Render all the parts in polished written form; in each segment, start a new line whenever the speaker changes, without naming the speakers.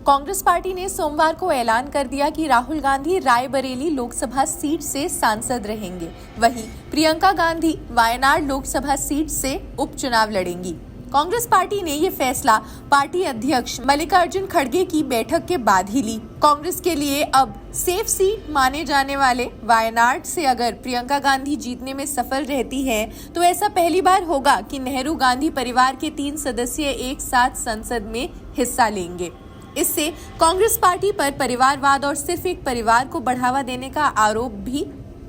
Congress party ने सोमवार को ऐलान कर दिया कि राहुल गांधी रायबरेली लोकसभा सीट से सांसद रहेंगे। वहीं प्रियंका गांधी वायनाड लोकसभा सीट से उपचुनाव लड़ेंगी। कांग्रेस पार्टी ने ये फैसला पार्टी अध्यक्ष मल्लिकार्जुन खड़गे की बैठक के बाद ही ली। कांग्रेस के लिए अब सेफ सीट माने जाने वाले वायनाड से अगर प्रियंका गांधी जीतने में सफल रहती है तो ऐसा पहली बार होगा कि नेहरू गांधी परिवार के 3 सदस्य एक साथ संसद में हिस्सा लेंगे। इससे कांग्रेस पार्टी पर परिवारवाद और सिर्फ एक परिवार को बढ़ावा देने का आरोप भी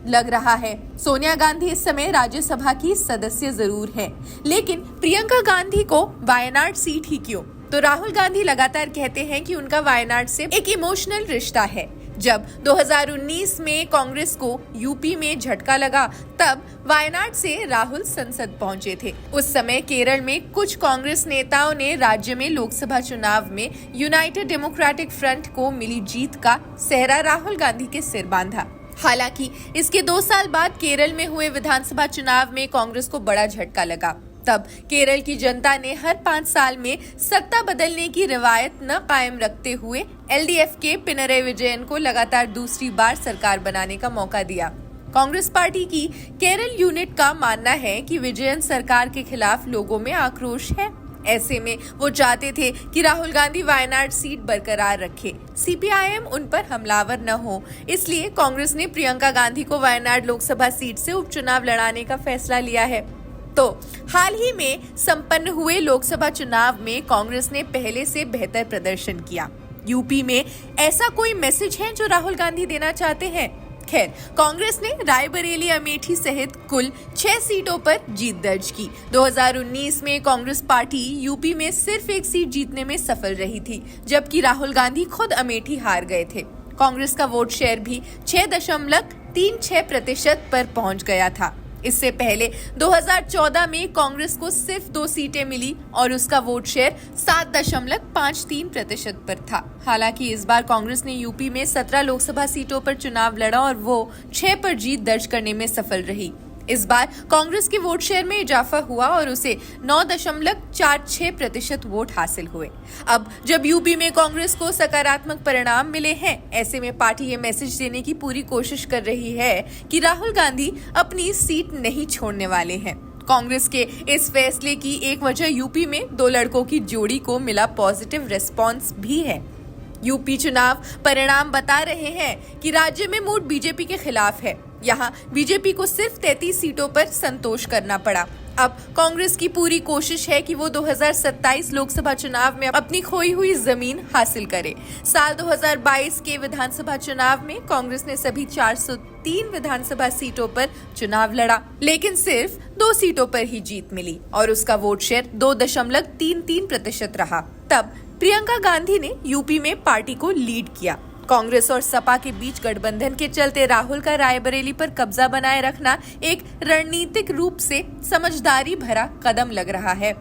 लग रहा है। सोनिया गांधी इस समय राज्यसभा की सदस्य जरूर है, लेकिन प्रियंका गांधी को वायनाड सीट ही क्यों? तो राहुल गांधी लगातार कहते हैं कि उनका वायनाड से एक इमोशनल रिश्ता है। जब 2019 में कांग्रेस को यूपी में झटका लगा, तब वायनाड से राहुल संसद पहुंचे थे। उस समय केरल में कुछ कांग्रेस नेताओं ने राज्य में लोकसभा चुनाव में यूनाइटेड डेमोक्रेटिक फ्रंट को मिली जीत का सेहरा राहुल गांधी के सिर बांधा। हालांकि इसके 2 साल बाद केरल में हुए विधानसभा चुनाव में कांग्रेस को बड़ा झटका लगा। तब केरल की जनता ने हर 5 साल में सत्ता बदलने की रिवायत न कायम रखते हुए एलडीएफ के पिनरई विजयन को लगातार दूसरी बार सरकार बनाने का मौका दिया। कांग्रेस पार्टी की केरल यूनिट का मानना है कि विजयन सरकार के खिलाफ लोगों में आक्रोश है। ऐसे में वो चाहते थे कि राहुल गांधी वायनाड सीट बरकरार रखे, सीपीआईएम उन पर हमलावर न हो। इसलिए कांग्रेस ने प्रियंका गांधी को वायनाड लोकसभा सीट से उपचुनाव लड़ाने का फैसला लिया है। तो हाल ही में संपन्न हुए लोकसभा चुनाव में कांग्रेस ने पहले से बेहतर प्रदर्शन किया। यूपी में ऐसा कोई मैसेज है जो राहुल गांधी देना चाहते हैं? खैर, कांग्रेस ने रायबरेली, अमेठी सहित कुल 6 सीटों पर जीत दर्ज की। 2019 में कांग्रेस पार्टी यूपी में सिर्फ एक सीट जीतने में सफल रही थी, जबकि राहुल गांधी खुद अमेठी हार गए थे। कांग्रेस का वोट शेयर भी 6.36% पर पहुंच गया था। इससे पहले 2014 में कांग्रेस को सिर्फ 2 सीटें मिली और उसका वोट शेयर 7.53% पर था। हालांकि इस बार कांग्रेस ने यूपी में 17 लोकसभा सीटों पर चुनाव लड़ा और वो 6 पर जीत दर्ज करने में सफल रही। इस बार कांग्रेस के वोट शेयर में इजाफा हुआ और उसे 9.46% वोट हासिल हुए। अब जब यूपी में कांग्रेस को सकारात्मक परिणाम मिले हैं, ऐसे में पार्टी ये मैसेज देने की पूरी कोशिश कर रही है कि राहुल गांधी अपनी सीट नहीं छोड़ने वाले हैं। कांग्रेस के इस फैसले की एक वजह यूपी में 2 लड़कों की जोड़ी को मिला पॉजिटिव रिस्पॉन्स भी है। यूपी चुनाव परिणाम बता रहे हैं कि राज्य में मूड बीजेपी के खिलाफ है। यहाँ बीजेपी को सिर्फ 33 सीटों पर संतोष करना पड़ा। अब कांग्रेस की पूरी कोशिश है कि वो 2027 लोकसभा चुनाव में अपनी खोई हुई जमीन हासिल करे। साल 2022 के विधानसभा चुनाव में कांग्रेस ने सभी 403 विधानसभा सीटों पर चुनाव लड़ा, लेकिन सिर्फ 2 सीटों पर ही जीत मिली और उसका वोट शेयर 2.33% रहा। तब प्रियंका गांधी ने यूपी में पार्टी को लीड किया। कांग्रेस और सपा के बीच गठबंधन के चलते राहुल का रायबरेली पर कब्जा बनाए रखना एक रणनीतिक रूप से समझदारी भरा कदम लग रहा है।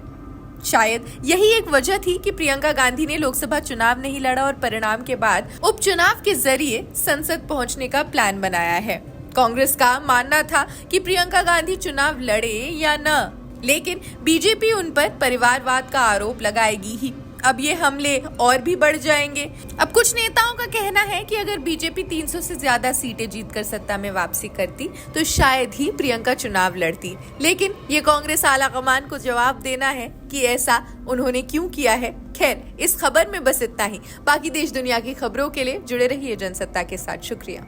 शायद यही एक वजह थी कि प्रियंका गांधी ने लोकसभा चुनाव नहीं लड़ा और परिणाम के बाद उपचुनाव के जरिए संसद पहुंचने का प्लान बनाया है। कांग्रेस का मानना था कि प्रियंका गांधी चुनाव लड़े या न, लेकिन बीजेपी उन पर परिवारवाद का आरोप लगाएगी ही। अब ये हमले और भी बढ़ जाएंगे। अब कुछ नेताओं का कहना है कि अगर बीजेपी 300 से ज्यादा सीटें जीतकर सत्ता में वापसी करती तो शायद ही प्रियंका चुनाव लड़ती, लेकिन ये कांग्रेस आलाकमान को जवाब देना है कि ऐसा उन्होंने क्यों किया है। खैर, इस खबर में बस इतना ही। बाकी देश दुनिया की खबरों के लिए जुड़े रहिए जनसत्ता के साथ। शुक्रिया।